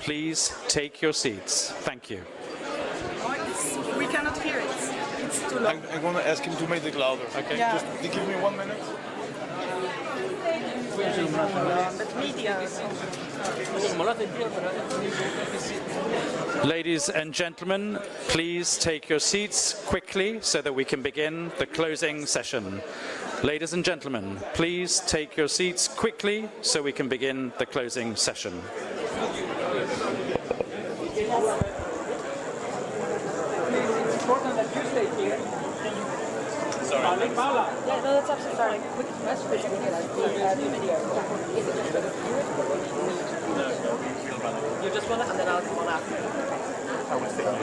please take your seats. Thank you. We cannot hear it. It's too loud. I'm going to ask him to make it louder. Okay. Yeah. Just give me 1 minute. But media. Ladies and gentlemen, please take your seats quickly so that we can begin the closing session. Ladies and gentlemen, please take your seats quickly so we can begin the closing session. Important that you stay here. Sorry. Paula. Yeah, no, that's absolutely fine. Quick message. You just want to, and then I'll come on after. I was thinking.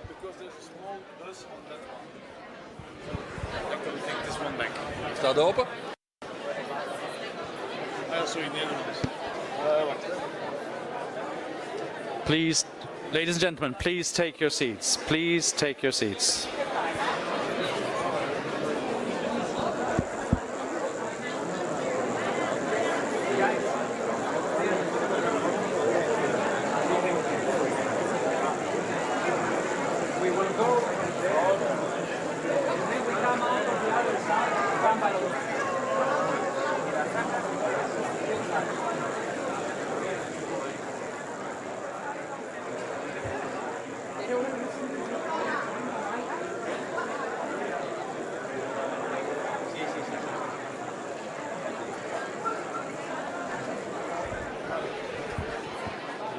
Because there's a small bus on that one. So I'm going to take this one back. Staat open? Sorry, Nederlands. Please, ladies and gentlemen, please take your seats. Please take your seats. We will go and then we come out on the other side and come by the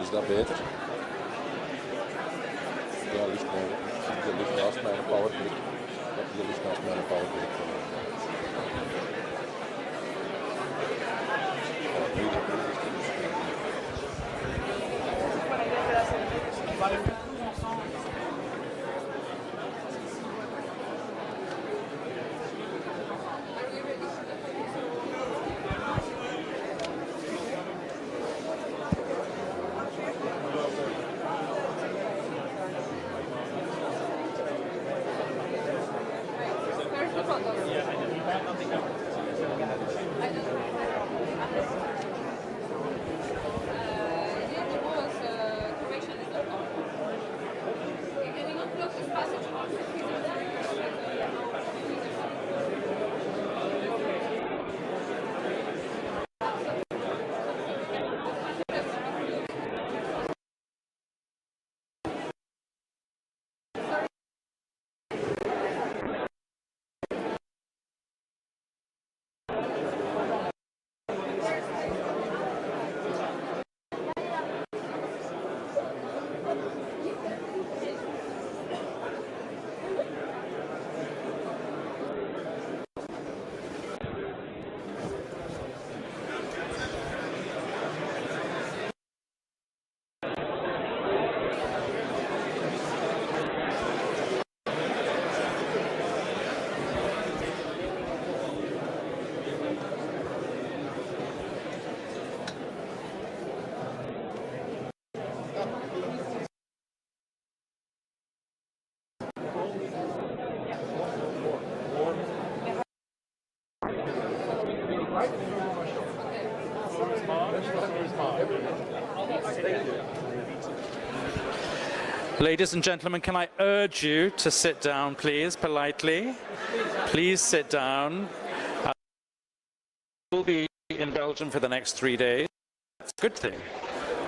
Is dat beter? Ja, ligt naast mijn powerclick. Dat ligt naast mijn powerclick. Ladies and gentlemen, can I urge you to sit down, please, politely? Please sit down. We'll be in Belgium for the next 3 days. That's a good thing.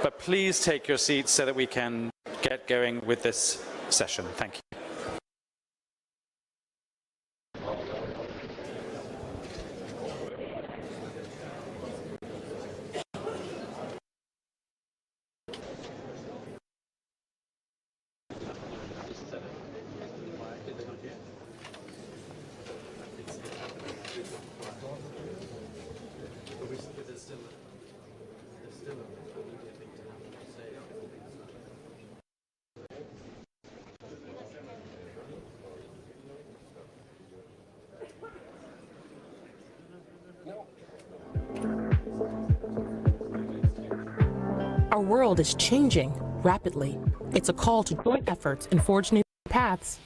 But please take your seats so that we can get going with this session. Thank you. Our world is changing rapidly. It's a call to joint efforts and forge new paths.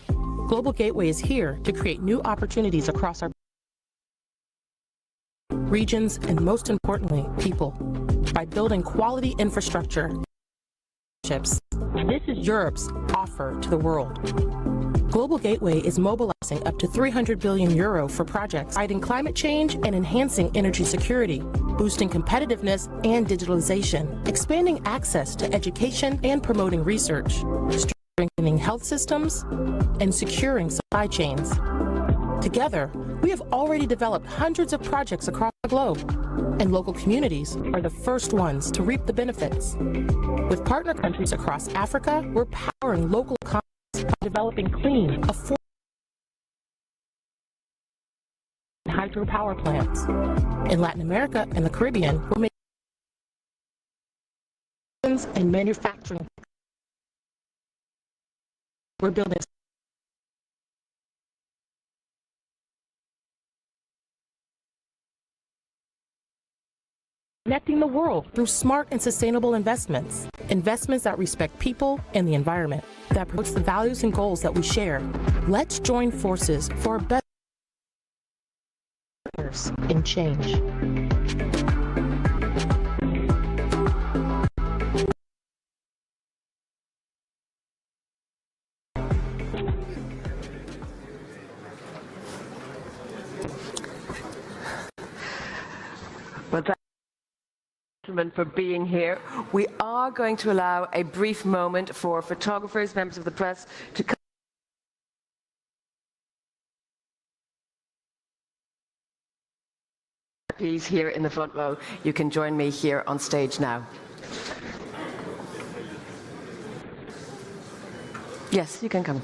Global Gateway is here to create new opportunities across our regions and, most importantly, people. By building quality infrastructure, this is Europe's offer to the world. Global Gateway is mobilizing up to €300 billion for projects fighting climate change and enhancing energy security, boosting competitiveness and digitalization, expanding access to education and promoting research, strengthening health systems, and securing supply chains. Together, we have already developed hundreds of projects across the globe, and local communities are the first ones to reap the benefits. With partner countries across Africa, we're powering local economies by developing clean, affordable hydropower plants. In Latin America and the Caribbean, we're making and manufacturing. We're building connecting the world through smart and sustainable investments. Investments that respect people and the environment, that promotes the values and goals that we share. Let's join forces for a better in change. Well, thank you, gentlemen, for being here. We are going to allow a brief moment for photographers, members of the press to come. Please, here in the front row, you can join me here on stage now. Yes, you can come.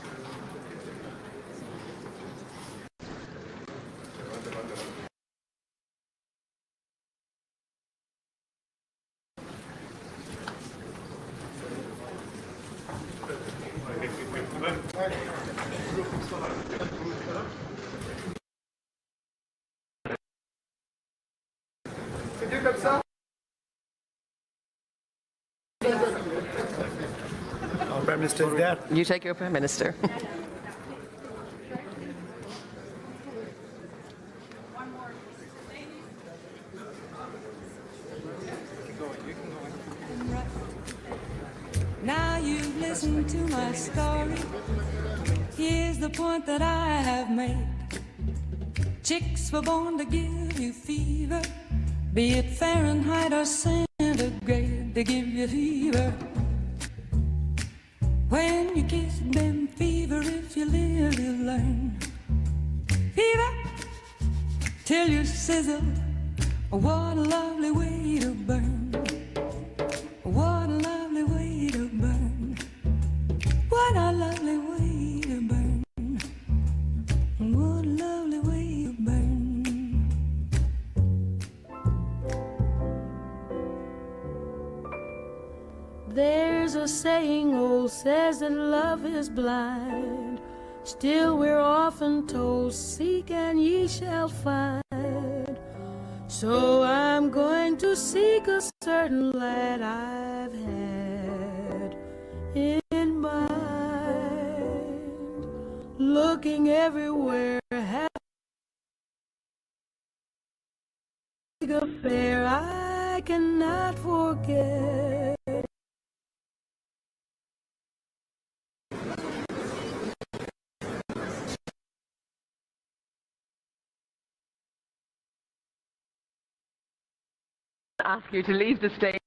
Our Prime Minister is there. You take your Prime Minister. Now you've listened to my story. Here's the point that I have made. Chicks were born to give you fever, be it Fahrenheit or centigrade, they give you fever. When you kiss them, fever, if you live, you learn. Fever, till you sizzle, what a lovely way to burn. What a lovely way to burn. What a lovely way to burn. What a lovely way to burn. There's a saying old says that love is blind. Still we're often told, seek and ye shall find. So I'm going to seek a certain lad I've had in mind. Looking everywhere, having a big affair I cannot forget. ask you to leave the stage.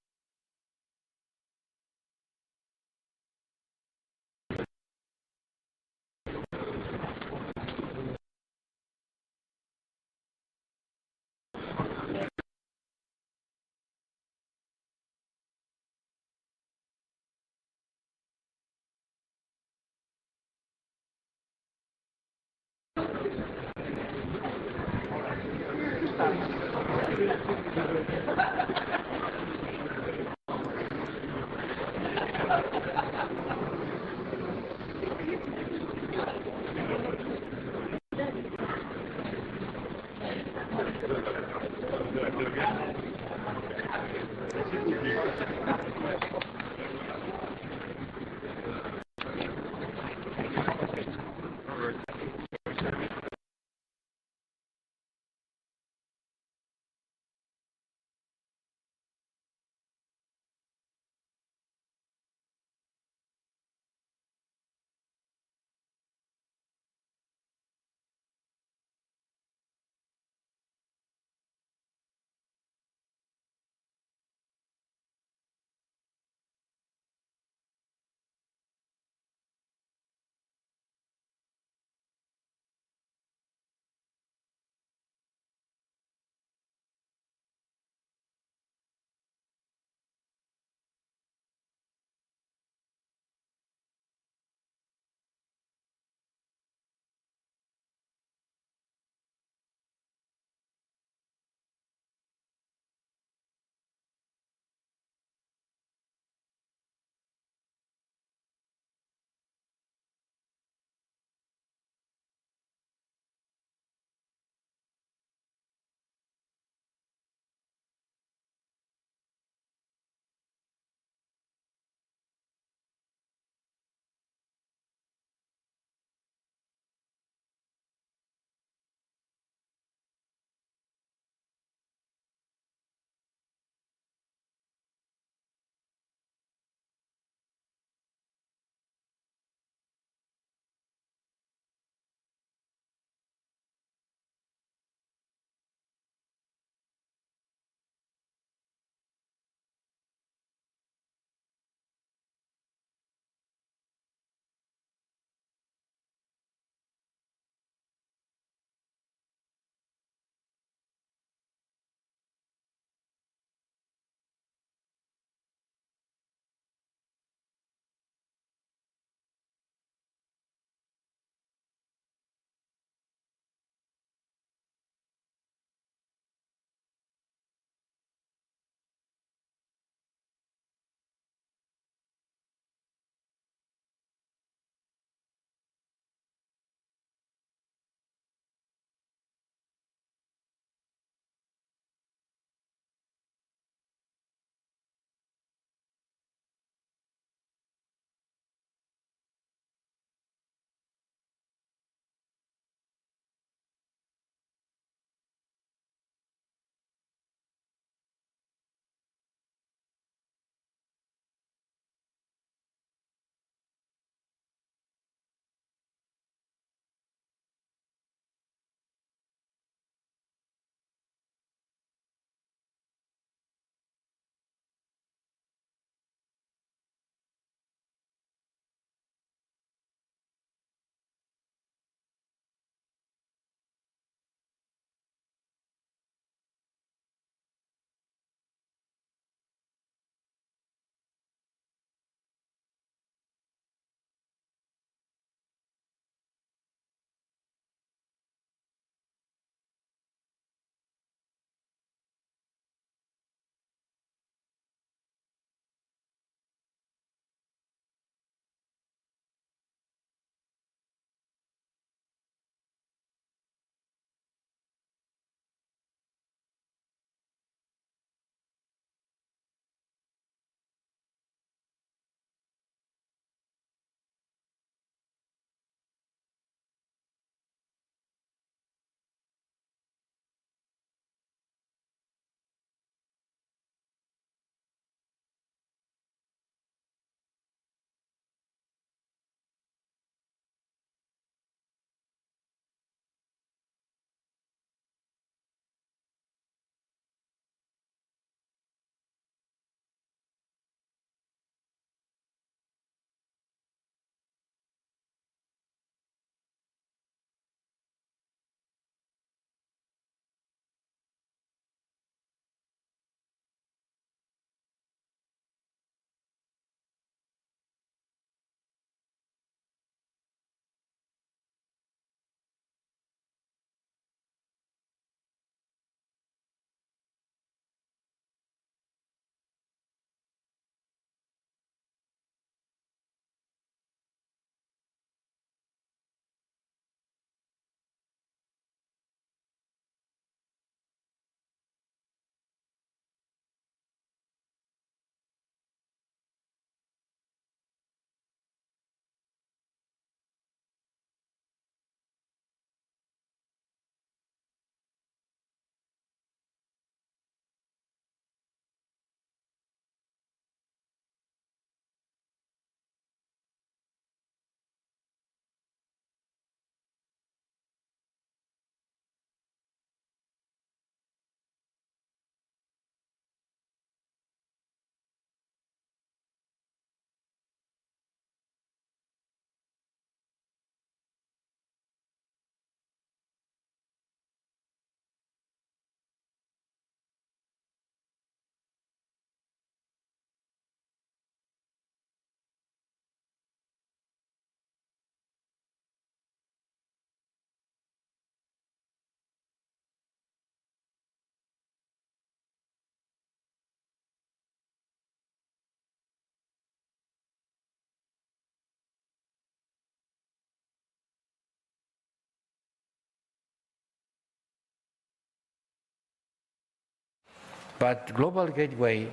But Global Gateway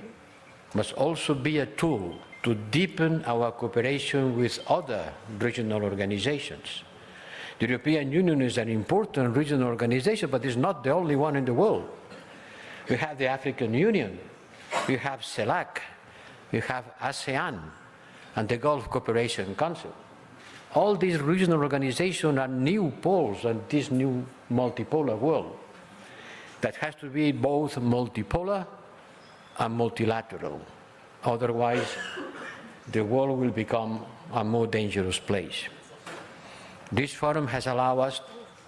must also be a tool to deepen our cooperation with other regional organizations. The European Union is an important regional organization, but it's not the only one in the world. We have the African Union, we have CELAC, we have ASEAN, and the Gulf Cooperation Council. All these regional organizations are new poles in this new multipolar world that has to be both multipolar and multilateral. Otherwise, the world will become a more dangerous place. This forum has allowed us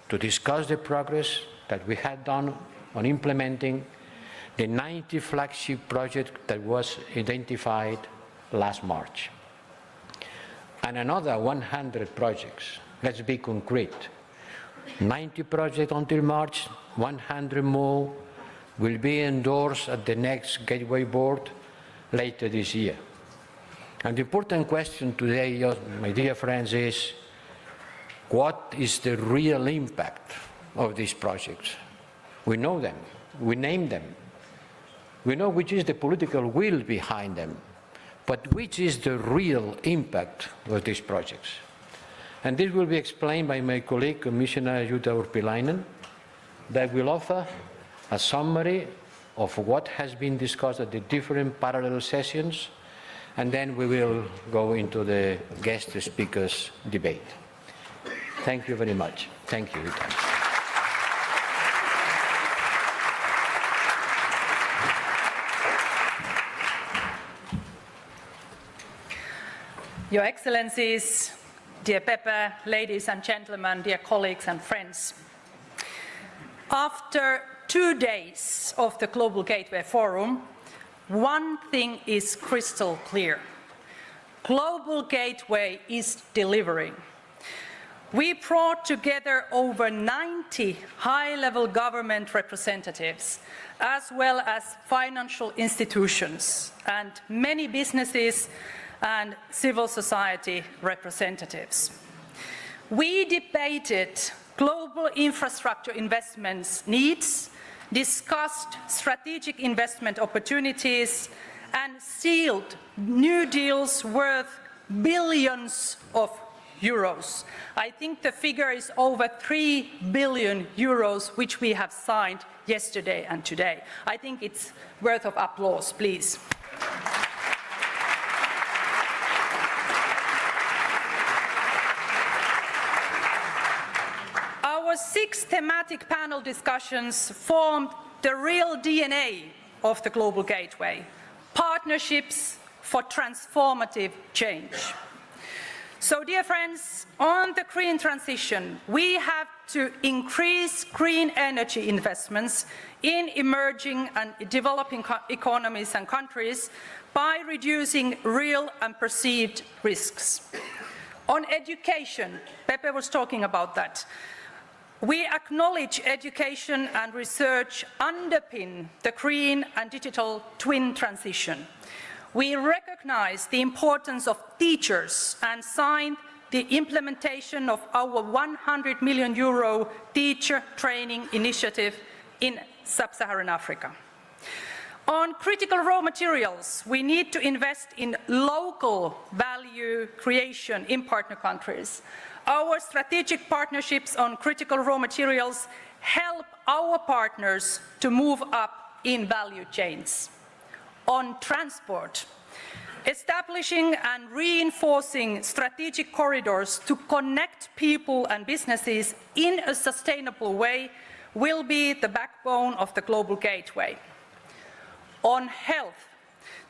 to discuss the progress that we had done on implementing the 90 flagship project that was identified last March. And another 100 projects. Let's be concrete. 90 projects until March, 100 more will be endorsed at the next Gateway Board later this year. And the important question today, my dear friends, is what is the real impact of these projects? We know them, we name them. We know which is the political will behind them, but which is the real impact of these projects? And this will be explained by my colleague, Commissioner Jutta Urpilainen, that will offer a summary of what has been discussed at the different parallel sessions, and then we will go into the guest speakers debate. Thank you very much. Thank you, Jutta. Your Excellencies, dear Pepe, ladies and gentlemen, dear colleagues and friends. After 2 days of the Global Gateway Forum, one thing is crystal clear. Global Gateway is delivering. We brought together over 90 high-level government representatives, as well as financial institutions and many businesses and civil society representatives. We debated global infrastructure investments needs, discussed strategic investment opportunities, and sealed new deals worth billions of euros. I think the figure is over 3 billion euros, which we have signed yesterday and today. I think it's worth of applause, please. Our 6 thematic panel discussions formed the real DNA of the Global Gateway, partnerships for transformative change. So, dear friends, on the green transition, we have to increase green energy investments in emerging and developing economies and countries by reducing real and perceived risks. On education, Pepe was talking about that. We acknowledge education and research underpin the green and digital twin transition. We recognize the importance of teachers and signed the implementation of our 100 million euro teacher training initiative in sub-Saharan Africa. On critical raw materials, we need to invest in local value creation in partner countries. Our strategic partnerships on critical raw materials help our partners to move up in value chains. On transport, establishing and reinforcing strategic corridors to connect people and businesses in a sustainable way will be the backbone of the Global Gateway. On health,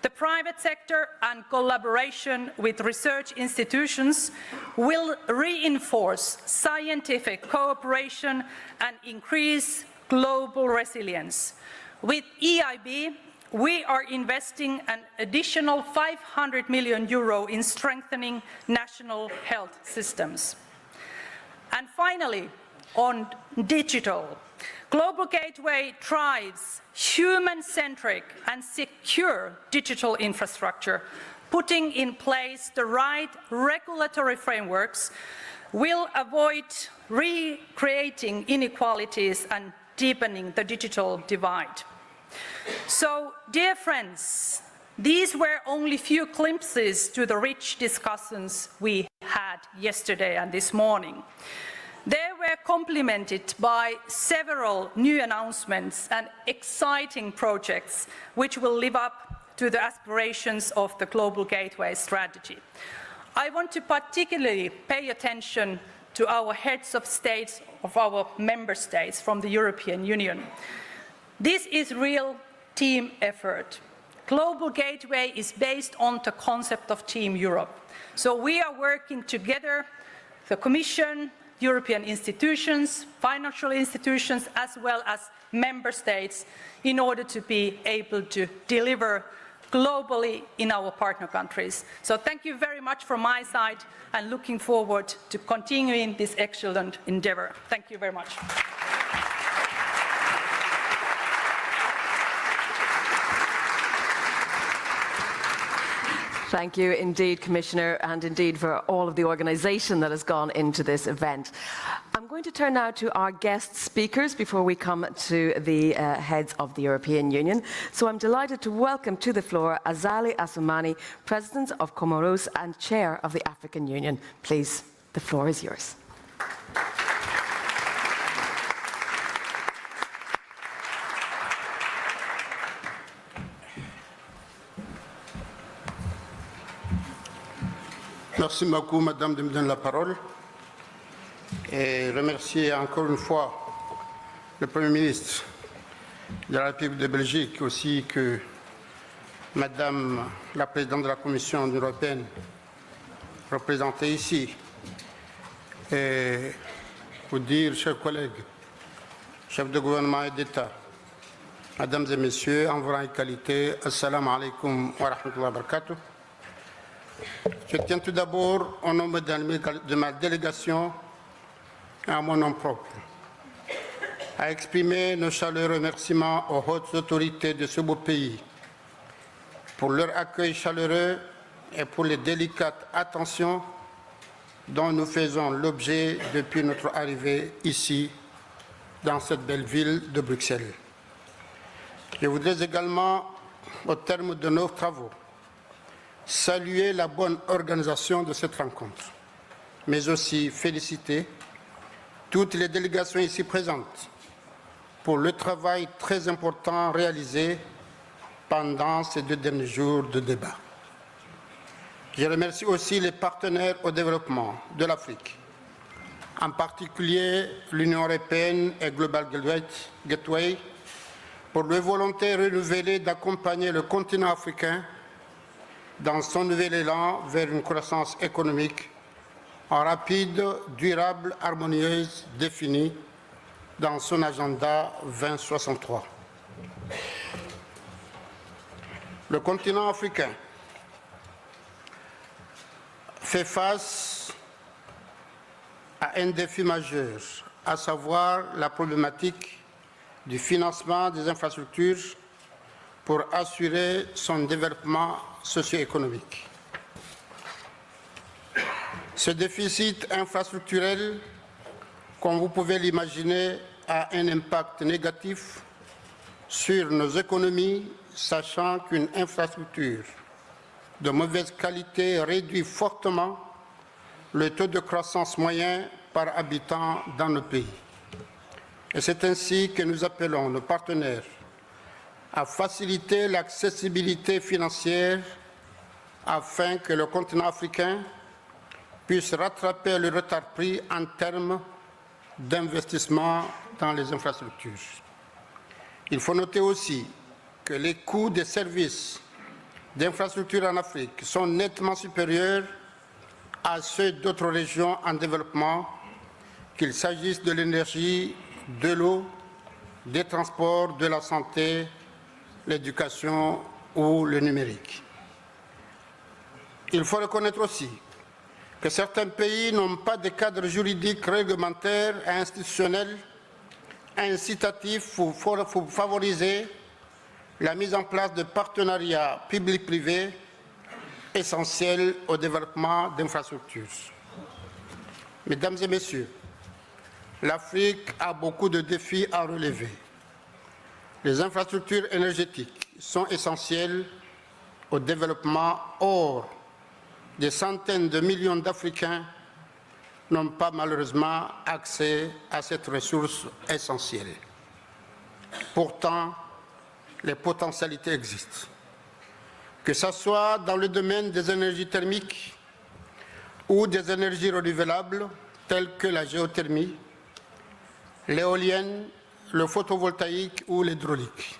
the private sector and collaboration with research institutions will reinforce scientific cooperation and increase global resilience. With EIB, we are investing an additional 500 million euro in strengthening national health systems. And finally, on digital, Global Gateway drives human-centric and secure digital infrastructure. Putting in place the right regulatory frameworks will avoid recreating inequalities and deepening the digital divide. So, dear friends, these were only few glimpses to the rich discussions we had yesterday and this morning. They were complemented by several new announcements and exciting projects which will live up to the aspirations of the Global Gateway strategy. I want to particularly pay attention to our heads of states of our member states from the European Union. This is real team effort. Global Gateway is based on the concept of Team Europe. So we are working together, the Commission, European institutions, financial institutions, as well as member states, in order to be able to deliver globally in our partner countries. So thank you very much from my side, and looking forward to continuing this excellent endeavor. Thank you very much. Thank you indeed, Commissioner, and indeed for all of the organisation that has gone into this event. I'm going to turn now to our guest speakers before we come to the heads of the European Union. So I'm delighted to welcome to the floor Azali Assoumani, President of Comoros and Chair of the African Union. Please, the floor is yours. Merci beaucoup, Madame, de me donner la parole. Et remercier encore une fois le Premier ministre de la République de Belgique, aussi que Madame la Présidente de la Commission européenne, représentée ici. Et vous dire, chers collègues, chefs de gouvernement et d'État, Mesdames et Messieurs, en rang et qualité, Assalamu alaikum wa rahmatullahi wa barakatuh. Je tiens tout d'abord, au nom de ma délégation et à mon nom propre, à exprimer nos chaleureux remerciements aux hautes autorités de ce beau pays pour leur accueil chaleureux et pour les délicates attentions dont nous faisons l'objet depuis notre arrivée ici, dans cette belle ville de Bruxelles. Je voudrais également, au terme de nos travaux, saluer la bonne organisation de cette rencontre, mais aussi féliciter toutes les délégations ici présentes pour le travail très important réalisé pendant ces 2 derniers jours de débat. Je remercie aussi les partenaires au développement de l'Afrique, en particulier l'Union européenne et Global Gateway, pour leur volonté renouvelée d'accompagner le continent africain dans son nouvel élan vers une croissance économique en rapide, durable, harmonieuse, définie dans son agenda 2063. Le continent africain fait face à un défi majeur, à savoir la problématique du financement des infrastructures pour assurer son développement socio-économique. Ce déficit infrastructurel, comme vous pouvez l'imaginer, a un impact négatif sur nos économies, sachant qu'une infrastructure de mauvaise qualité réduit fortement le taux de croissance moyen par habitant dans nos pays. Et c'est ainsi que nous appelons nos partenaires à faciliter l'accessibilité financière afin que le continent africain puisse rattraper le retard pris en termes d'investissement dans les infrastructures. Il faut noter aussi que les coûts des services d'infrastructures en Afrique sont nettement supérieurs à ceux d'autres régions en développement, qu'il s'agisse de l'énergie, de l'eau, des transports, de la santé, l'éducation ou le numérique. Il faut reconnaître aussi que certains pays n'ont pas de cadre juridique, réglementaire et institutionnel incitatif pour favoriser la mise en place de partenariats publics-privés essentiels au développement d'infrastructures. Mesdames et Messieurs, l'Afrique a beaucoup de défis à relever. les infrastructures énergétiques sont essentielles au développement. Or, des centaines de millions d'Africains n'ont pas malheureusement accès à cette ressource essentielle. Pourtant, les potentialités existent. Que ce soit dans le domaine des énergies thermiques ou des énergies renouvelables telles que la géothermie, l'éolienne, le photovoltaïque ou l'hydraulique.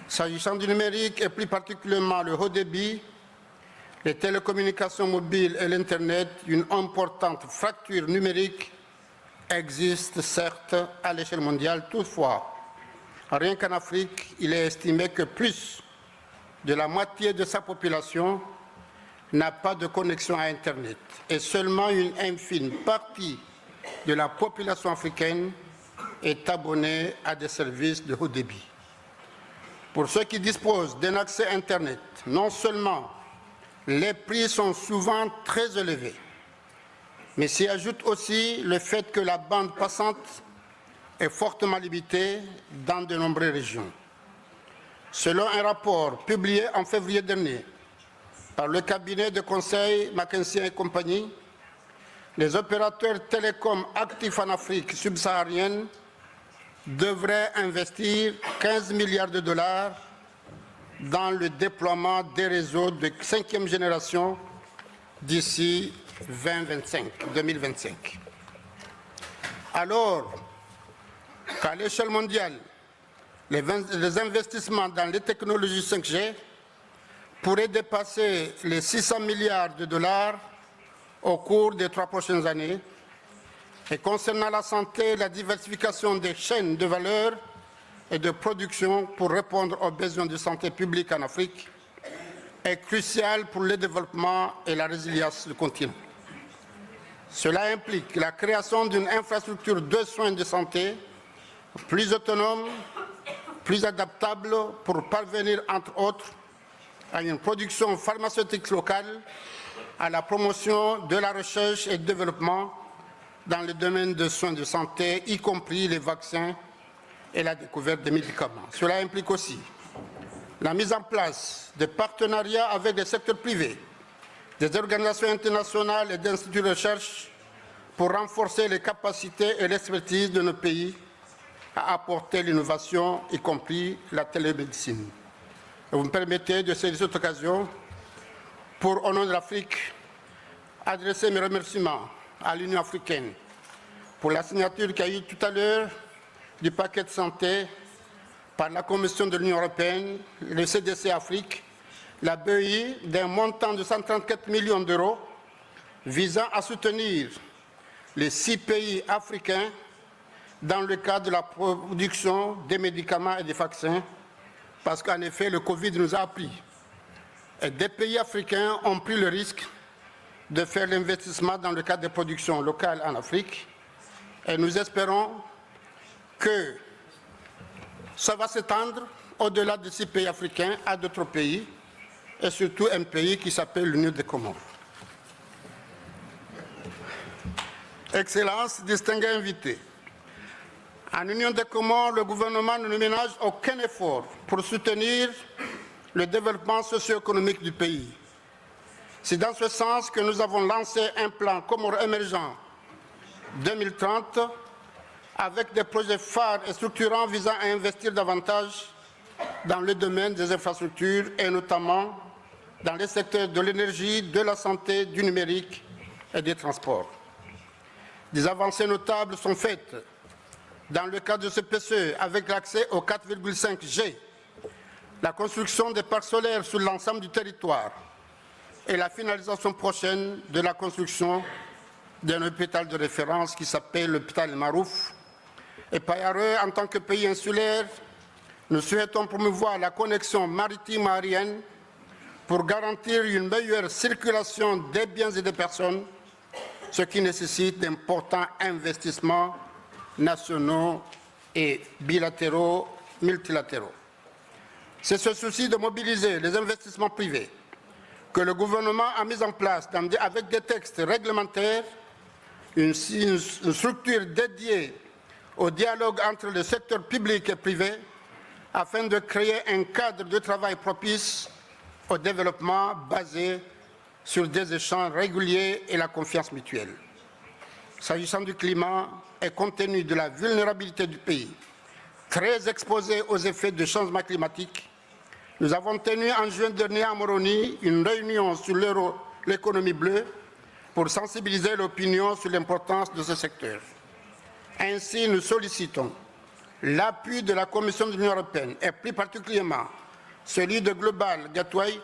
S'agissant du numérique et plus particulièrement le haut débit, les télécommunications mobiles et l'Internet, une importante fracture numérique existe certes à l'échelle mondiale. Toutefois, rien qu'en Afrique, il est estimé que plus de la moitié de sa population n'a pas de connexion à Internet et seulement une infime partie de la population africaine est abonnée à des services de haut débit. Pour ceux qui disposent d'un accès Internet, non seulement les prix sont souvent très élevés, mais s'y ajoute aussi le fait que la bande passante est fortement limitée dans de nombreuses régions. Selon un rapport publié en février dernier par le cabinet de conseil McKinsey et compagnie, les opérateurs télécoms actifs en Afrique subsaharienne devraient investir 15 milliards de dollars dans le déploiement des réseaux de 5e génération d'ici 2025. Alors qu'à l'échelle mondiale, les investissements dans les technologies 5G pourraient dépasser les 600 milliards de dollars au cours des 3 prochaines années. Et concernant la santé, la diversification des chaînes de valeur et de production pour répondre aux besoins de santé publique en Afrique est cruciale pour le développement et la résilience du continent. Cela implique la création d'une infrastructure de soins de santé plus autonome, plus adaptable pour parvenir, entre autres, à une production pharmaceutique locale, à la promotion de la recherche et du développement dans le domaine des soins de santé, y compris les vaccins et la découverte des médicaments. Cela implique aussi la mise en place de partenariats avec les secteurs privés, des organisations internationales et d'instituts de recherche pour renforcer les capacités et l'expertise de nos pays à apporter l'innovation, y compris la télémédecine. Vous me permettez de saisir cette occasion pour, au nom de l'Afrique, adresser mes remerciements à l'Union africaine pour la signature qu'il y a eu tout à l'heure du paquet de santé par la Commission de l'Union européenne, le CDC Afrique, la BEI, d'un montant de 134 millions d'euros visant à soutenir les 6 pays africains dans le cadre de la production des médicaments et des vaccins, parce qu'en effet, le Covid nous a appris. Et des pays africains ont pris le risque de faire l'investissement dans le cadre des productions locales en Afrique. Et nous espérons que ça va s'étendre au-delà de 6 pays africains à d'autres pays, et surtout un pays qui s'appelle l'Union des Comores. Excellences, distingués invités, en Union des Comores, le gouvernement ne ménage aucun effort pour soutenir le développement socio-économique du pays. C'est dans ce sens que nous avons lancé un plan Comores émergent 2030 avec des projets phares et structurants visant à investir davantage dans le domaine des infrastructures et notamment dans les secteurs de l'énergie, de la santé, du numérique et des transports. Des avancées notables sont faites dans le cadre de ce PCE avec l'accès au 4,5G, la construction des parcs solaires sur l'ensemble du territoire et la finalisation prochaine de la construction d'un hôpital de référence qui s'appelle l'hôpital Marouf. Et par ailleurs, en tant que pays insulaire, nous souhaitons promouvoir la connexion maritime aérienne pour garantir une meilleure circulation des biens et des personnes, ce qui nécessite d'importants investissements nationaux et bilatéraux, multilatéraux. C'est ce souci de mobiliser les investissements privés que le gouvernement a mis en place avec des textes réglementaires, une structure dédiée au dialogue entre le secteur public et privé afin de créer un cadre de travail propice au développement basé sur des échanges réguliers et la confiance mutuelle. S'agissant du climat et compte tenu de la vulnérabilité du pays, très exposé aux effets du changement climatique, nous avons tenu en juin dernier à Moroni une réunion sur l'économie bleue pour sensibiliser l'opinion sur l'importance de ce secteur. Ainsi, nous sollicitons l'appui de la Commission de l'Union européenne et plus particulièrement celui de Global Gateway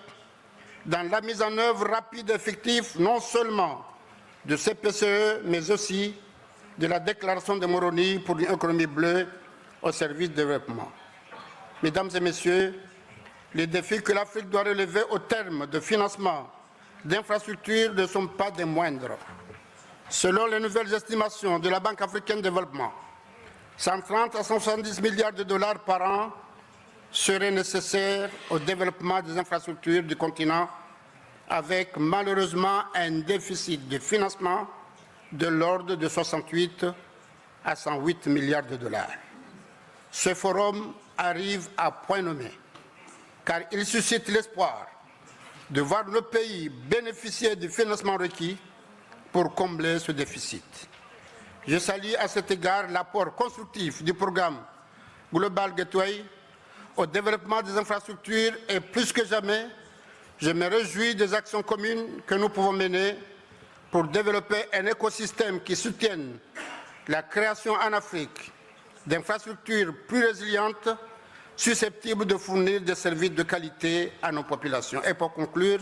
dans la mise en œuvre rapide et effective non seulement de CPCE, mais aussi de la déclaration de Moroni pour une économie bleue au service du développement. Mesdames et Messieurs, les défis que l'Afrique doit relever au terme de financement d'infrastructures ne sont pas des moindres. Selon les nouvelles estimations de la Banque africaine de développement, 130 à 170 milliards de dollars par an seraient nécessaires au développement des infrastructures du continent, avec malheureusement un déficit de financement de l'ordre de 68 à 108 milliards de dollars. Ce forum arrive à point nommé, car il suscite l'espoir de voir le pays bénéficier du financement requis pour combler ce déficit. Je salue à cet égard l'apport constructif du programme Global Gateway au développement des infrastructures et plus que jamais, je me réjouis des actions communes que nous pouvons mener pour développer un écosystème qui soutienne la création en Afrique d'infrastructures plus résilientes, susceptibles de fournir des services de qualité à nos populations. Et pour conclure,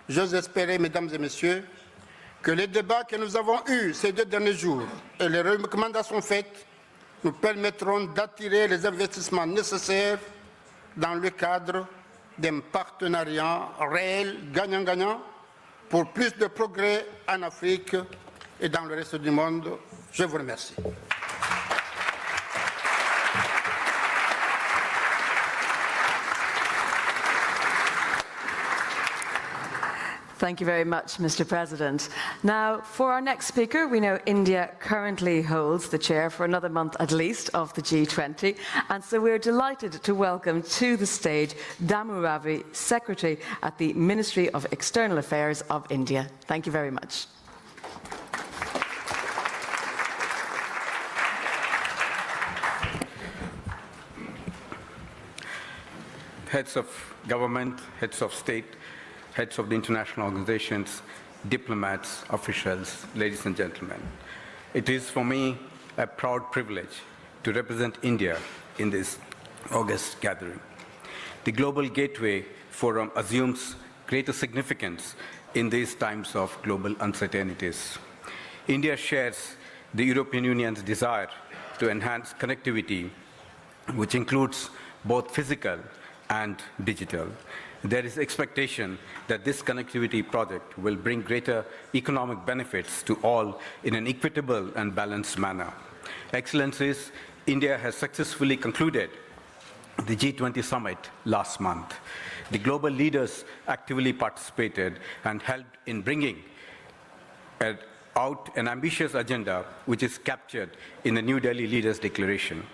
j'ose espérer, mesdames et messieurs, que les débats que nous avons eus ces 2 derniers jours et les recommandations faites nous permettront d'attirer les investissements nécessaires dans le cadre d'un partenariat réel gagnant-gagnant pour plus de progrès en Afrique et dans le reste du monde. Je vous remercie. Thank you very much, Mr. President. Now, for our next speaker, we know India currently holds the chair for another month at least of the G20, and so we're delighted to welcome to the stage Damu Ravi, Secretary at the Ministry of External Affairs of India. Thank you very much. Heads of government, heads of state, heads of the international organizations, diplomats, officials, ladies and gentlemen. It is for me a proud privilege to represent India in this August gathering. The Global Gateway Forum assumes greater significance in these times of global uncertainties. India shares the European Union's desire to enhance connectivity, which includes both physical and digital. There is expectation that this connectivity project will bring greater economic benefits to all in an equitable and balanced manner. Excellencies, India has successfully concluded the G20 summit last month. The global leaders actively participated and helped in bringing out an ambitious agenda which is captured in the New Delhi Leaders' Declaration.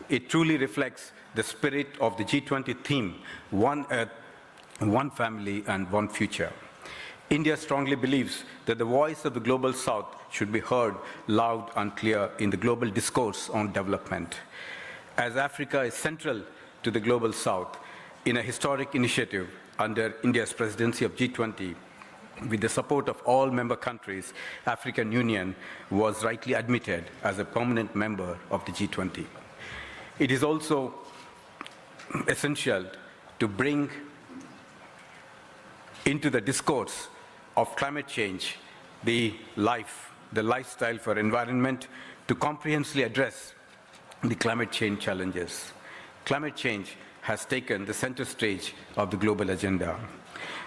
It truly reflects the spirit of the G20 theme, One Earth, One Family and One Future. India strongly believes that the voice of the Global South should be heard loud and clear in the global discourse on development. As Africa is central to the Global South, in a historic initiative under India's presidency of G20, with the support of all member countries, African Union was rightly admitted as a permanent member of the G20. It is also essential to bring into the discourse of climate change the lifestyle for environment to comprehensively address the climate change challenges. Climate change has taken the center stage of the global agenda.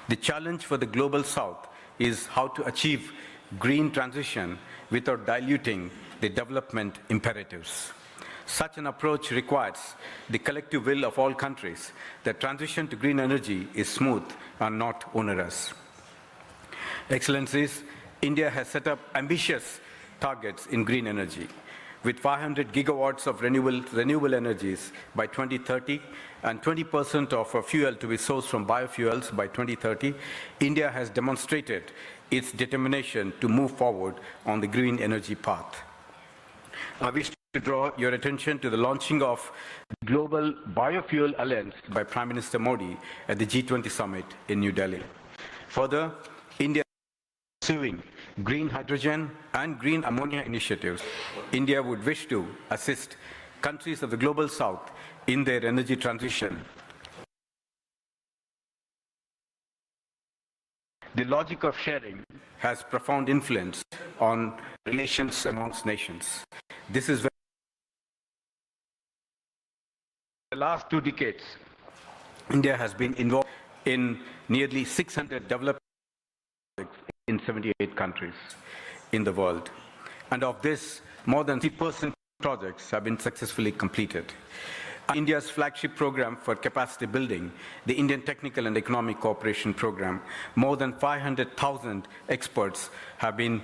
The challenge for the Global South is how to achieve green transition without diluting the development imperatives. Such an approach requires the collective will of all countries. The transition to green energy is smooth and not onerous. Excellencies, India has set up ambitious targets in green energy. with 500 gigawatts of renewable energies by 2030 and 20% of our fuel to be sourced from biofuels by 2030, India has demonstrated its determination to move forward on the green energy path. I wish to draw your attention to the launching of the Global Biofuel Alliance by Prime Minister Modi at the G20 summit in New Delhi. Further, India is pursuing green hydrogen and green ammonia initiatives. India would wish to assist countries of the Global South in their energy transition. The logic of sharing has profound influence on relations amongst nations. This is where in the last 2 decades, India has been involved in nearly 600 development projects in 78 countries in the world. And of this, more than 3% projects have been successfully completed. India's flagship program for capacity building, the Indian Technical and Economic Cooperation Program, more than 500,000 experts have been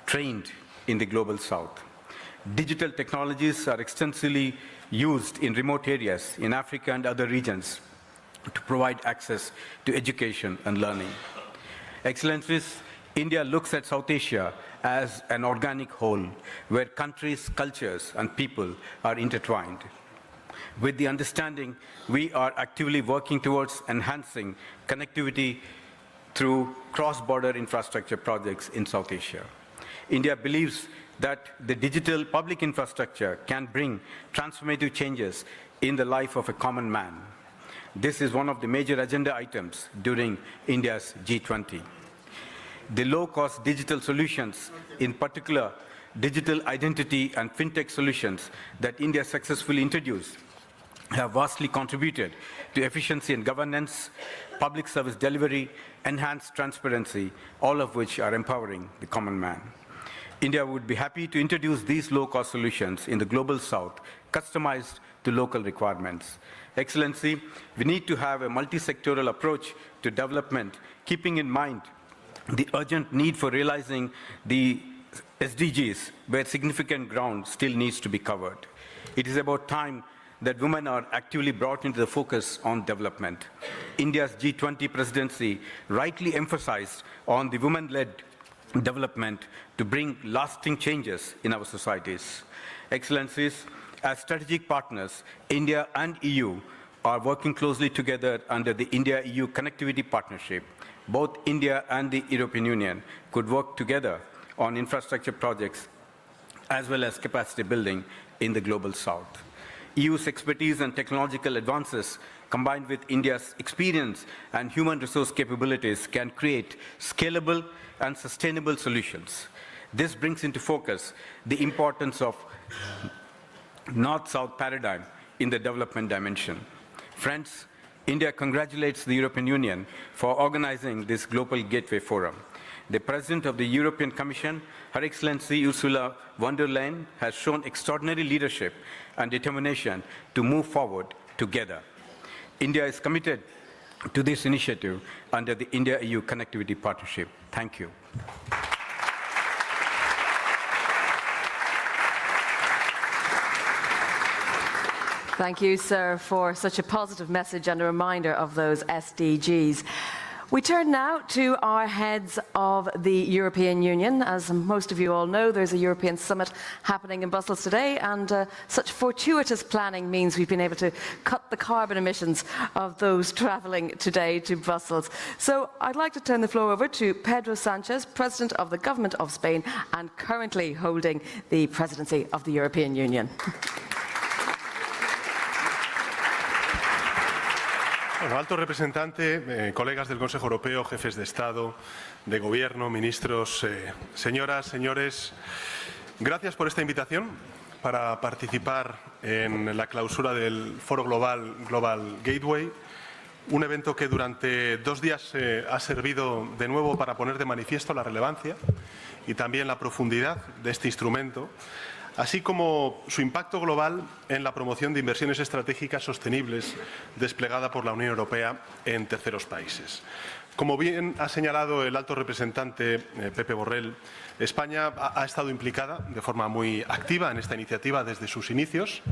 trained in the Global South. Digital technologies are extensively used in remote areas in Africa and other regions to provide access to education and learning. Excellencies, India looks at South Asia as an organic whole where countries, cultures, and people are intertwined. With the understanding, we are actively working towards enhancing connectivity through cross-border infrastructure projects in South Asia. India believes that the digital public infrastructure can bring transformative changes in the life of a common man. This is one of the major agenda items during India's G20. The low-cost digital solutions, in particular digital identity and fintech solutions that India successfully introduced, have vastly contributed to efficiency in governance, public service delivery, enhanced transparency, all of which are empowering the common man. India would be happy to introduce these low-cost solutions in the Global South, customized to local requirements. Excellency, we need to have a multi-sectoral approach to development, keeping in mind the urgent need for realizing the SDGs, where significant ground still needs to be covered. It is about time that women are actively brought into the focus on development. India's G20 presidency rightly emphasized on the women-led development to bring lasting changes in our societies. Excellencies, as strategic partners, India and EU are working closely together under the India-EU Connectivity Partnership. Both India and the European Union could work together on infrastructure projects as well as capacity building in the Global South. EU's expertise and technological advances combined with India's experience and human resource capabilities can create scalable and sustainable solutions. This brings into focus the importance of North-South paradigm in the development dimension. Friends, India congratulates the European Union for organizing this Global Gateway Forum. The President of the European Commission, Her Excellency Ursula von der Leyen, has shown extraordinary leadership and determination to move forward together. India is committed to this initiative under the India-EU Connectivity Partnership. Thank you. Thank you, sir, for such a positive message and a reminder of those SDGs. We turn now to our heads of the European Union. As most of you all know, there's a European summit happening in Brussels today, and such fortuitous planning means we've been able to cut the carbon emissions of those travelling today to Brussels. So I'd like to turn the floor over to Pedro Sánchez, President of the Government of Spain and currently holding the presidency of the European Union. Bueno, alto representante, colegas del Consejo Europeo, jefes de Estado, de Gobierno, ministros, señoras, señores, gracias por esta invitación para participar en la clausura del Foro Global Gateway, un evento que durante 2 días ha servido de nuevo para poner de manifiesto la relevancia y también la profundidad de este instrumento, así como su impacto global en la promoción de inversiones estratégicas sostenibles desplegada por la Unión Europea en terceros países. Como bien ha señalado el alto representante Pepe Borrell, España ha estado implicada de forma muy activa en esta iniciativa desde sus inicios.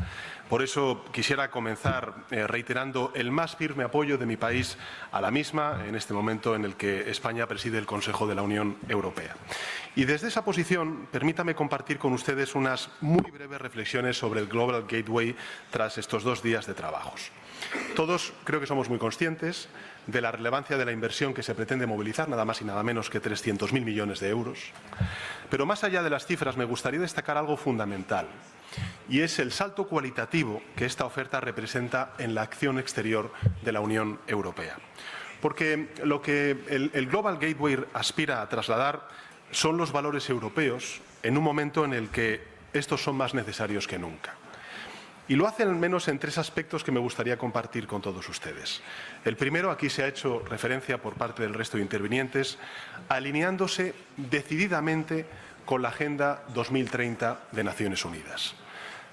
Por eso quisiera comenzar reiterando el más firme apoyo de mi país a la misma en este momento en el que España preside el Consejo de la Unión Europea. Y desde esa posición, permítame compartir con ustedes unas muy breves reflexiones sobre el Global Gateway tras estos 2 días de trabajos. Todos creo que somos muy conscientes de la relevancia de la inversión que se pretende movilizar, nada más y nada menos que 300.000 millones de euros. Pero más allá de las cifras, me gustaría destacar algo fundamental, y es el salto cualitativo que esta oferta representa en la acción exterior de la Unión Europea. Porque lo que el Global Gateway aspira a trasladar son los valores europeos en un momento en el que estos son más necesarios que nunca. Y lo hacen al menos en 3 aspectos que me gustaría compartir con todos ustedes. El primero, aquí se ha hecho referencia por parte del resto de intervinientes, alineándose decididamente con la Agenda 2030 de Naciones Unidas.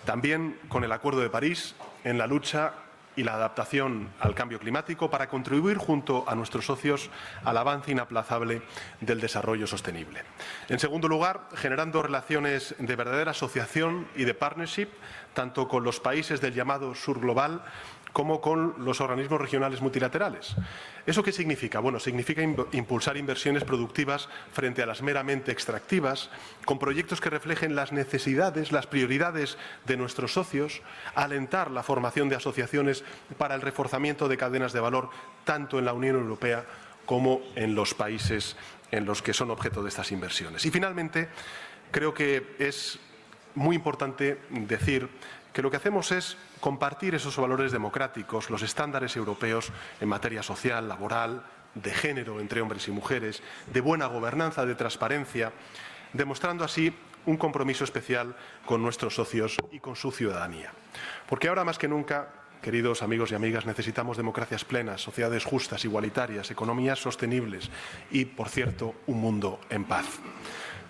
También con el Acuerdo de París en la lucha y la adaptación al cambio climático para contribuir junto a nuestros socios al avance inaplazable del desarrollo sostenible. En segundo lugar, generando relaciones de verdadera asociación y de partnership, tanto con los países del llamado sur global como con los organismos regionales multilaterales. ¿Eso qué significa? Bueno, significa impulsar inversiones productivas frente a las meramente extractivas, con proyectos que reflejen las necesidades, las prioridades de nuestros socios, alentar la formación de asociaciones para el reforzamiento de cadenas de valor tanto en la Unión Europea como en los países en los que son objeto de estas inversiones. Y finalmente, creo que es muy importante decir que lo que hacemos es compartir esos valores democráticos, los estándares europeos en materia social, laboral, de género entre hombres y mujeres, de buena gobernanza, de transparencia, demostrando así un compromiso especial con nuestros socios y con su ciudadanía. Porque ahora más que nunca, queridos amigos y amigas, necesitamos democracias plenas, sociedades justas, igualitarias, economías sostenibles y, por cierto, un mundo en paz.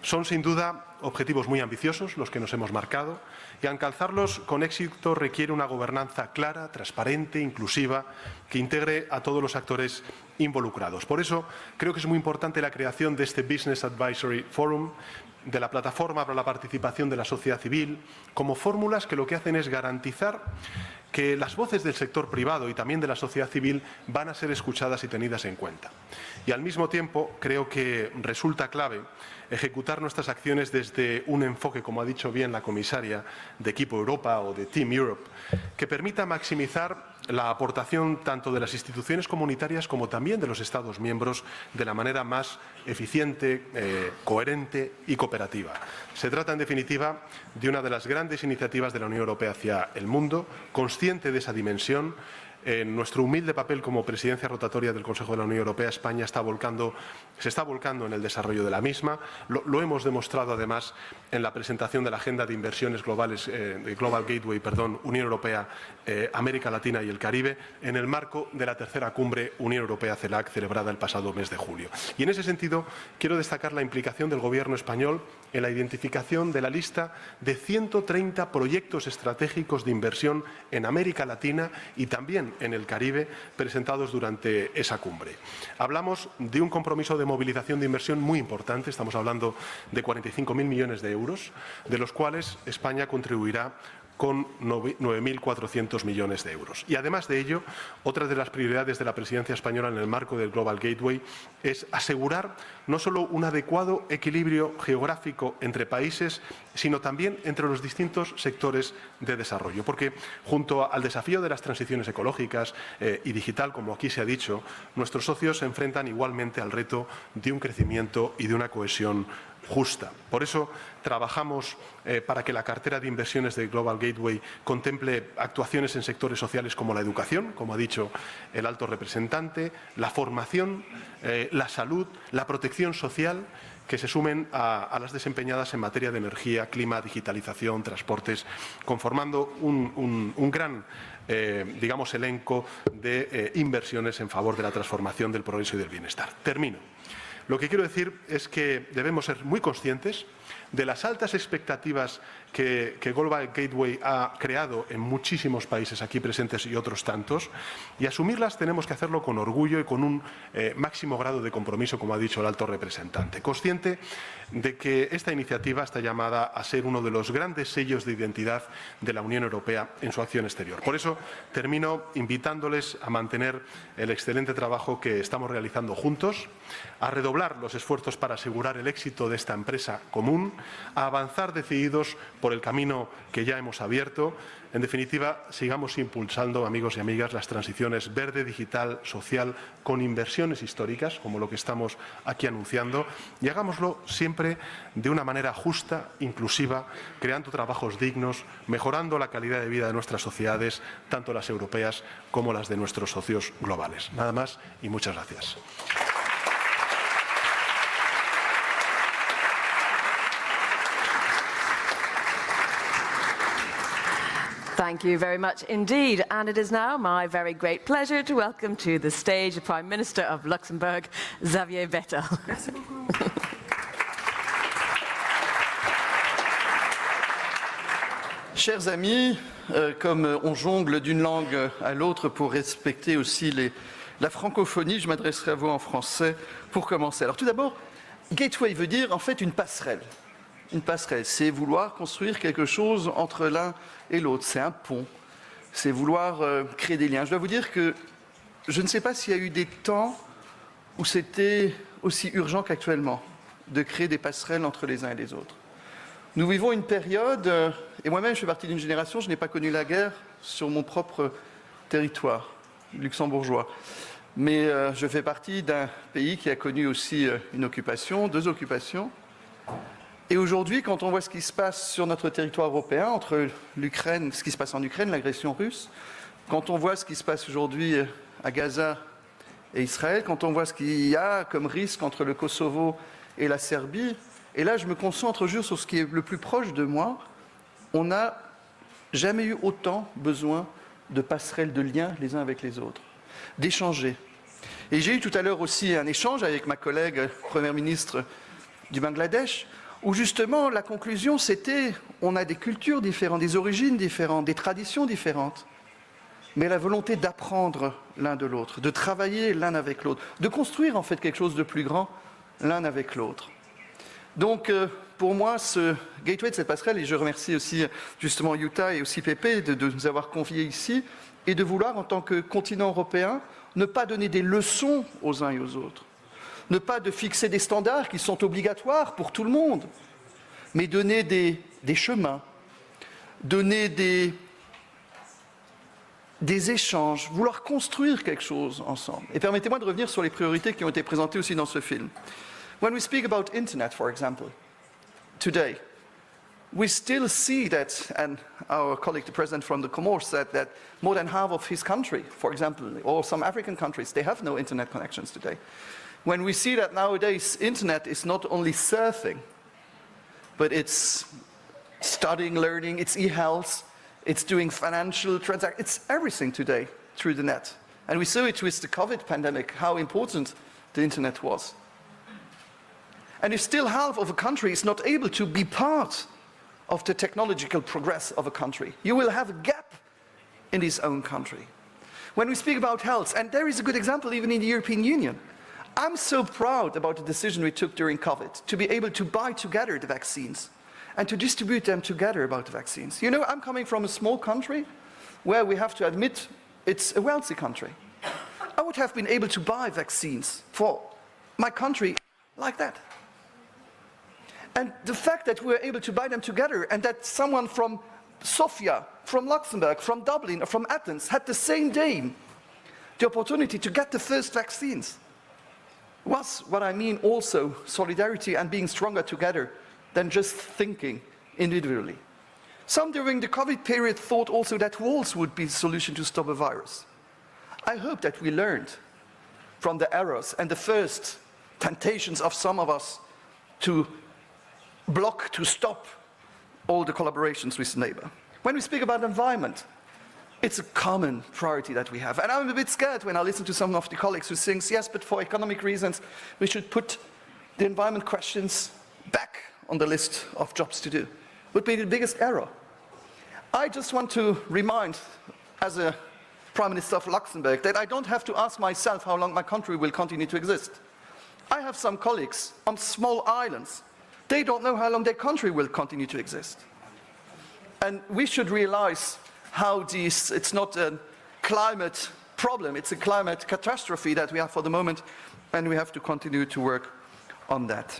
Son, sin duda, objetivos muy ambiciosos los que nos hemos marcado y alcanzarlos con éxito requiere una gobernanza clara, transparente, inclusiva, que integre a todos los actores involucrados. Por eso, creo que es muy importante la creación de este Business Advisory Forum, de la plataforma para la participación de la sociedad civil, como fórmulas que lo que hacen es garantizar que las voces del sector privado y también de la sociedad civil van a ser escuchadas y tenidas en cuenta. Y al mismo tiempo creo que resulta clave ejecutar nuestras acciones desde un enfoque, como ha dicho bien la comisaria, de Equipo Europa o de Team Europe, que permita maximizar la aportación tanto de las instituciones comunitarias como también de los Estados miembros de la manera más eficiente, coherente y cooperativa. Se trata, en definitiva, de una de las grandes iniciativas de la Unión Europea hacia el mundo, consciente de esa dimensión. En nuestro humilde papel como presidencia rotatoria del Consejo de la Unión Europea, España se está volcando en el desarrollo de la misma. Lo hemos demostrado, además, en la presentación de la Agenda de Inversiones Globales, de Global Gateway, Unión Europea, América Latina y el Caribe, en el marco de la tercera cumbre Unión Europea-CELAC, celebrada el pasado mes de julio. Y en ese sentido, quiero destacar la implicación del Gobierno español en la identificación de la lista de 130 proyectos estratégicos de inversión en América Latina y también en el Caribe, presentados durante esa cumbre. Hablamos de un compromiso de movilización de inversión muy importante, estamos hablando de 45.000 millones de euros, de los cuales España contribuirá con 9.400 millones de euros. Y además de ello, otra de las prioridades de la presidencia española en el marco del Global Gateway es asegurar no solo un adecuado equilibrio geográfico entre países, sino también entre los distintos sectores de desarrollo. Porque junto al desafío de las transiciones ecológicas y digital, como aquí se ha dicho, nuestros socios se enfrentan igualmente al reto de un crecimiento y de una cohesión justa. Por eso trabajamos para que la cartera de inversiones de Global Gateway contemple actuaciones en sectores sociales como la educación, como ha dicho el alto representante, la formación, la salud, la protección social, que se sumen a las desempeñadas en materia de energía, clima, digitalización, transportes, conformando un gran digamos, elenco de inversiones en favor de la transformación del progreso y del bienestar. Termino. Lo que quiero decir es que debemos ser muy conscientes de las altas expectativas que Global Gateway ha creado en muchísimos países aquí presentes y otros tantos, y asumirlas tenemos que hacerlo con orgullo y con un máximo grado de compromiso, como ha dicho el alto representante, consciente de que esta iniciativa está llamada a ser uno de los grandes sellos de identidad de la Unión Europea en su acción exterior. Por eso termino invitándoles a mantener el excelente trabajo que estamos realizando juntos, a redoblar los esfuerzos para asegurar el éxito de esta empresa común, a avanzar decididos por el camino que ya hemos abierto. En definitiva, sigamos impulsando, amigos y amigas, las transiciones verde, digital, social, con inversiones históricas, como lo que estamos aquí anunciando, y hagámoslo siempre de una manera justa, inclusiva, creando trabajos dignos, mejorando la calidad de vida de nuestras sociedades, tanto las europeas como las de nuestros socios globales. Nada más y muchas gracias. Thank you very much indeed. And it is now my very great pleasure to welcome to the stage the Prime Minister of Luxembourg, Xavier Bettel. Chers amis, comme on jongle d'une langue à l'autre pour respecter aussi la francophonie, je m'adresserai à vous en français pour commencer. Alors tout d'abord, gateway veut dire en fait une passerelle. Une passerelle, c'est vouloir construire quelque chose entre l'un et l'autre. C'est un pont. C'est vouloir créer des liens. Je dois vous dire que je ne sais pas s'il y a eu des temps où c'était aussi urgent qu'actuellement de créer des passerelles entre les uns et les autres. Nous vivons une période, et moi-même je fais partie d'une génération, je n'ai pas connu la guerre sur mon propre territoire luxembourgeois. Mais je fais partie d'un pays qui a connu aussi une occupation, 2 occupations. Et aujourd'hui, quand on voit ce qui se passe sur notre territoire européen, entre l'Ukraine, ce qui se passe en Ukraine, l'agression russe, quand on voit ce qui se passe aujourd'hui à Gaza et Israël, quand on voit ce qu'il y a comme risque entre le Kosovo et la Serbie, et là je me concentre juste sur ce qui est le plus proche de moi, on n'a jamais eu autant besoin de passerelles, de liens les uns avec les autres, d'échanger. Et j'ai eu tout à l'heure aussi un échange avec ma collègue Première ministre du Bangladesh, où justement la conclusion c'était on a des cultures différentes, des origines différentes, des traditions différentes, mais la volonté d'apprendre l'un de l'autre, de travailler l'un avec l'autre, de construire en fait quelque chose de plus grand l'un avec l'autre. Donc pour moi ce gateway de cette passerelle, et je remercie aussi justement Jutta et aussi Pepe de nous avoir conviés ici, et de vouloir en tant que continent européen ne pas donner des leçons aux uns et aux autres, ne pas de fixer des standards qui sont obligatoires pour tout le monde, mais donner des chemins, donner des échanges, vouloir construire quelque chose ensemble. Et permettez-moi de revenir sur les priorités qui ont été présentées aussi dans ce film. When we speak about internet, for example, today, we still see that, and our colleague, the president from the Comores, said that more than half of his country, for example, or some African countries, they have no internet connections today. When we see that nowadays internet is not only surfing, but it's studying, learning, it's e-health, it's doing financial transactions, it's everything today through the net. And we saw it with the COVID pandemic, how important the internet was. And if still half of a country is not able to be part of the technological progress of a country, you will have a gap in his own country. When we speak about health, and there is a good example even in the European Union, I'm so proud about the decision we took during COVID to be able to buy together the vaccines and to distribute them together about the vaccines. You know, I'm coming from a small country where we have to admit it's a wealthy country. I would have been able to buy vaccines for my country like that. And the fact that we were able to buy them together and that someone from Sofia, from Luxembourg, from Dublin, or from Athens had the same day the opportunity to get the first vaccines was what I mean also solidarity and being stronger together than just thinking individually. Some during the COVID period thought also that walls would be the solution to stop a virus. I hope that we learned from the errors and the first temptations of some of us to block, to stop all the collaborations with the neighbor. When we speak about environment, it's a common priority that we have. And I'm a bit scared when I listen to some of the colleagues who think, yes, but for economic reasons, we should put the environment questions back on the list of jobs to do. Would be the biggest error. I just want to remind, as a Prime Minister of Luxembourg, that I don't have to ask myself how long my country will continue to exist. I have some colleagues on small islands. They don't know how long their country will continue to exist. And we should realize how it's not a climate problem, it's a climate catastrophe that we have for the moment, and we have to continue to work on that.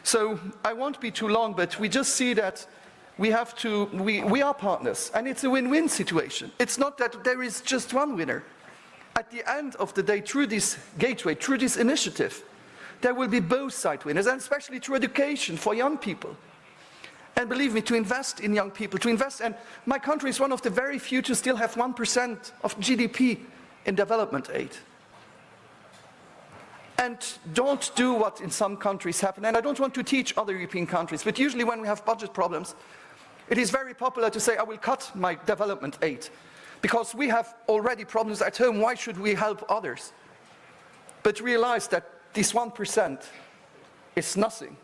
So I won't be too long, but we just see that we are partners, and it's a win-win situation. It's not that there is just one winner. At the end of the day, through this gateway, through this initiative, there will be both side winners, and especially through education for young people. And believe me, to invest in young people, and my country is one of the very few to still have 1% of GDP in development aid. And don't do what in some countries happen, and I don't want to teach other European countries, but usually when we have budget problems, it is very popular to say, I will cut my development aid, because we have already problems at home, why should we help others? But realize that this 1% is nothing.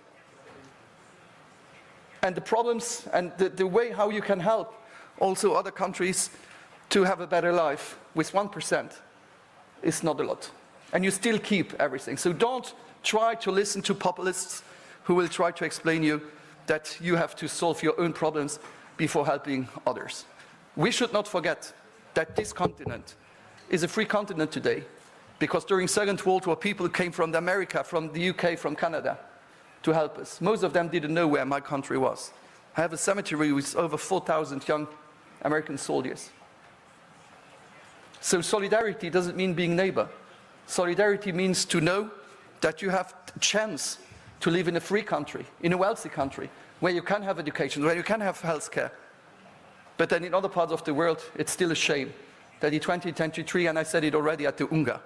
And the problems and the way how you can help also other countries to have a better life with 1% is not a lot. And you still keep everything. So don't try to listen to populists who will try to explain you that you have to solve your own problems before helping others. We should not forget that this continent is a free continent today, because during Second World War people came from America, from the UK, from Canada to help us. Most of them didn't know where my country was. I have a cemetery with over 4,000 young American soldiers. So solidarity doesn't mean being neighbor. Solidarity means to know that you have a chance to live in a free country, in a wealthy country, where you can have education, where you can have health care. But then in other parts of the world, it's still a shame that in 2023, and I said it already at the UNGA,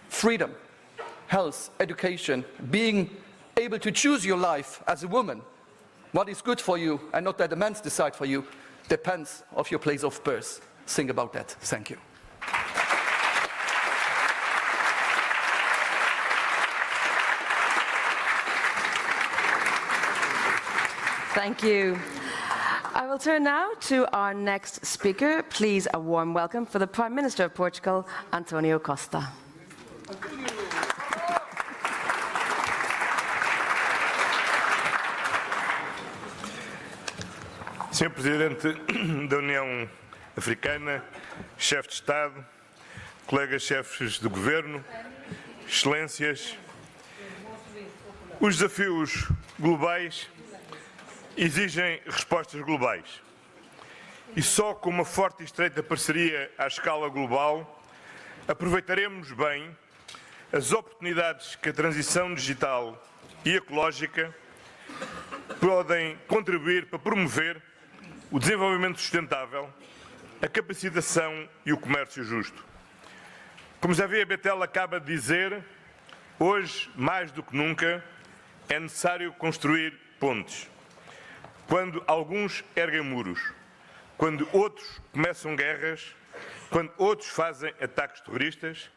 freedom, health, education, being able to choose your life as a woman, what is good for you, and not that the men decide for you, depends on your place of birth. Think about that. Thank you. Thank you. I will turn now to our next speaker. Please, a warm welcome for the Prime Minister of Portugal, Antonio Costa. Sr. Presidente da União Africana, chefe de Estado, colegas chefes de Governo, Excelências, os desafios globais exigem respostas globais. E só com uma forte e estreita parceria à escala global aproveitaremos bem as oportunidades que a transição digital e ecológica podem contribuir para promover o desenvolvimento sustentável, a capacitação e o comércio justo. Como Javier Bettel acaba de dizer, hoje, mais do que nunca, é necessário construir pontes. Quando alguns erguem muros, quando outros começam guerras, quando outros fazem ataques terroristas,